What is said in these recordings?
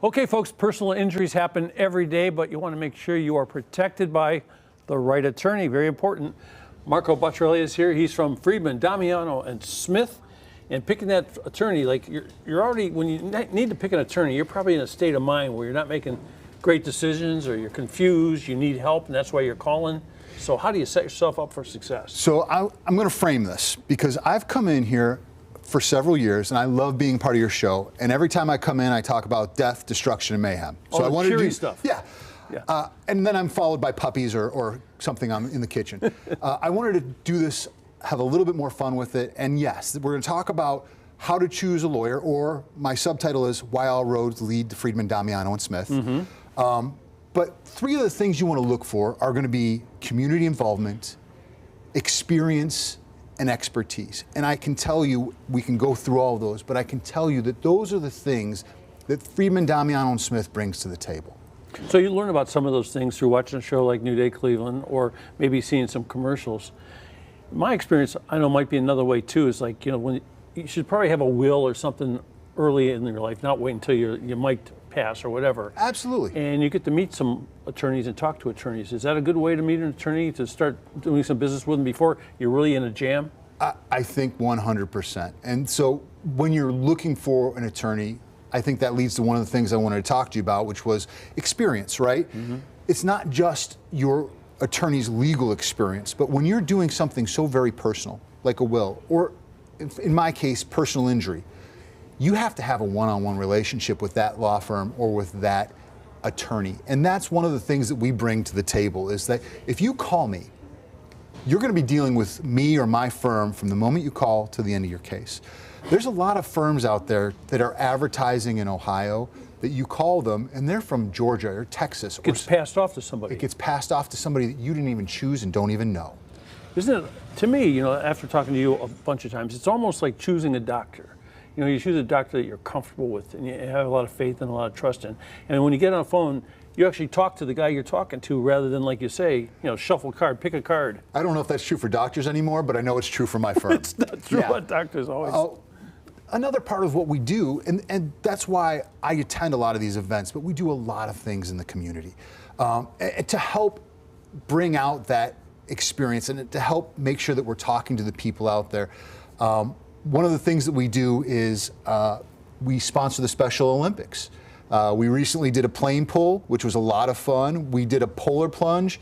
Okay, folks, personal injuries happen every day, but you want to make sure you are protected by the right attorney. Very important. Marco Bocciarelli is here. He's from Friedman, Domiano, and Smith. And picking that attorney, like you're already, when you need to pick an attorney, you're probably in a state of mind where you're not making great decisions or you're confused, you need help, and that's why you're calling. So how do you set yourself up for success? So I'm going to frame this because I've come in here for several years, and I love being part of your show. And every time I come in, I talk about death, destruction, and mayhem. So I wanted to do stuff. Yeah. And then I'm followed by puppies or something in the kitchen. I wanted to do this, have a little bit more fun with it. And yes, we're going to talk about how to choose a lawyer, or my subtitle is Why All Roads Lead to Friedman, Domiano, and Smith. But three of the things you want to look for are going to be community involvement, experience, and expertise. And I can tell you, we can go through all of those, but I can tell you that those are the things that Friedman, Domiano, and Smith brings to the table. So you learn about some of those things through watching a show like New Day Cleveland, or maybe seeing some commercials. My experience, I know, might be another way too, is like, when you should probably have a will or something early in your life, not wait until you might pass or whatever. Absolutely. And you get to meet some attorneys and talk to attorneys. Is that a good way to meet an attorney, to start doing some business with them before you're really in a jam? I think 100%. And so when you're looking for an attorney, I think that leads to one of the things I wanted to talk to you about, which was experience, right? It's not just your attorney's legal experience, but when you're doing something so very personal, like a will, or in my case, personal injury, you have to have a one-on-one relationship with that law firm or with that attorney. And that's one of the things that we bring to the table, is that if you call me, you're going to be dealing with me or my firm from the moment you call to the end of your case. There's a lot of firms out there that are advertising in Ohio that you call them and they're from Georgia or Texas. It gets passed off to somebody. It gets passed off to somebody that you didn't even choose and don't even know. Isn't it, to me, after talking to you a bunch of times, it's almost like choosing a doctor. You choose a doctor that you're comfortable with and you have a lot of faith and a lot of trust in. And when you get on the phone, you actually talk to the guy you're talking to rather than, like you say, shuffle a card, pick a card. I don't know if that's true for doctors anymore, but I know it's true for my firm. It's not true about doctors always. Another part of what we do, and that's why I attend a lot of these events, but we do a lot of things in the community to help bring out that experience and to help make sure that we're talking to the people out there. One of the things that we do is we sponsor the Special Olympics. We recently did a plane pull, which was a lot of fun. We did a polar plunge.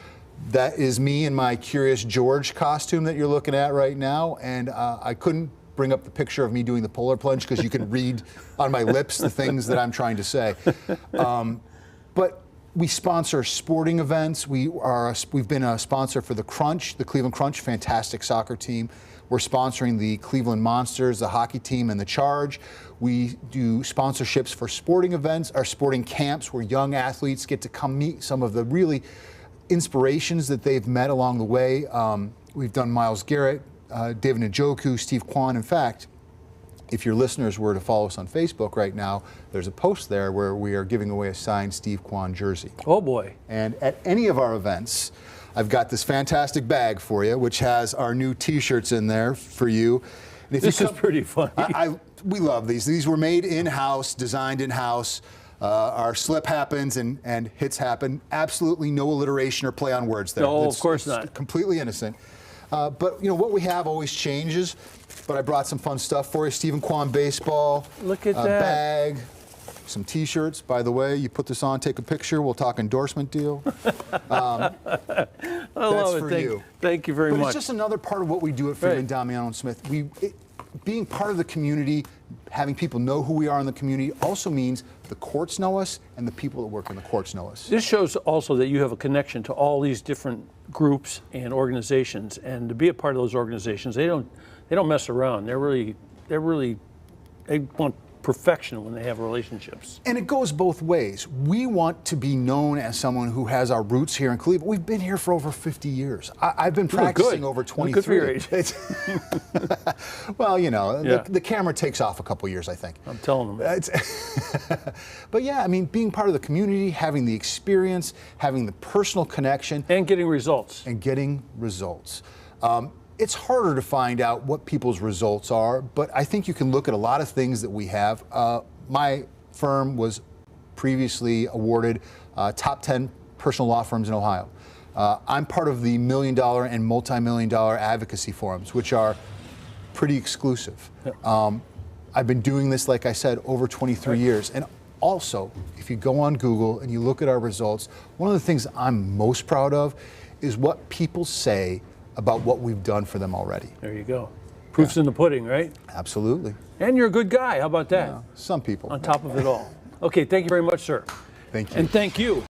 That is me in my Curious George costume that you're looking at right now. And I couldn't bring up the picture of me doing the polar plunge because you can read on my lips the things that I'm trying to say. But we sponsor sporting events. We've been a sponsor for the Crunch, the Cleveland Crunch, fantastic soccer team. We're sponsoring the Cleveland Monsters, the hockey team, and the Charge. We do sponsorships for sporting events, or sporting camps, where young athletes get to come meet some of the really inspirations that they've met along the way. We've done Myles Garrett, David Njoku, Steve Kwan. In fact, if your listeners were to follow us on Facebook right now, there's a post there where we are giving away a signed Steve Kwan jersey. Oh boy. And at any of our events, I've got this fantastic bag for you, which has our new t-shirts in there for you. And if this is pretty funny. We love these. These were made in-house, designed in-house. Our slip happens and hits happen. Absolutely no alliteration or play on words there. No, of course not. Completely innocent. But what we have always changes. But I brought some fun stuff for you. Stephen Kwan baseball. Look at that. Bag. Some t-shirts, by the way. You put this on, take a picture. We'll talk endorsement deal. I love it. For you. Thank you very much. It's just another part of what we do at Friedman, Domiano, and Smith. Being part of the community, having people know who we are in the community, also means the courts know us and the people that work in the courts know us. This shows also that you have a connection to all these different groups and organizations, and to be a part of those organizations, they don't mess around. They want perfection when they have relationships. And it goes both ways. We want to be known as someone who has our roots here in Cleveland. We've been here for over 50 years. I've been practicing over 23. Good for your age. Well, the camera takes off a couple years, I think. I'm telling them. But yeah, I mean, being part of the community, having the experience, having the personal connection. And getting results. It's harder to find out what people's results are, but I think you can look at a lot of things that we have. My firm was previously awarded top 10 personal law firms in Ohio. I'm part of the $1 million and multi-million-dollar advocacy forums, which are pretty exclusive. I've been doing this, like I said, over 23 years. And also, if you go on Google and you look at our results, one of the things I'm most proud of is what people say about what we've done for them already. There you go. Proof's in the pudding, right? Absolutely. And you're a good guy. How about that? Some people. On top of it all. Okay, thank you very much, sir. Thank you. And thank you.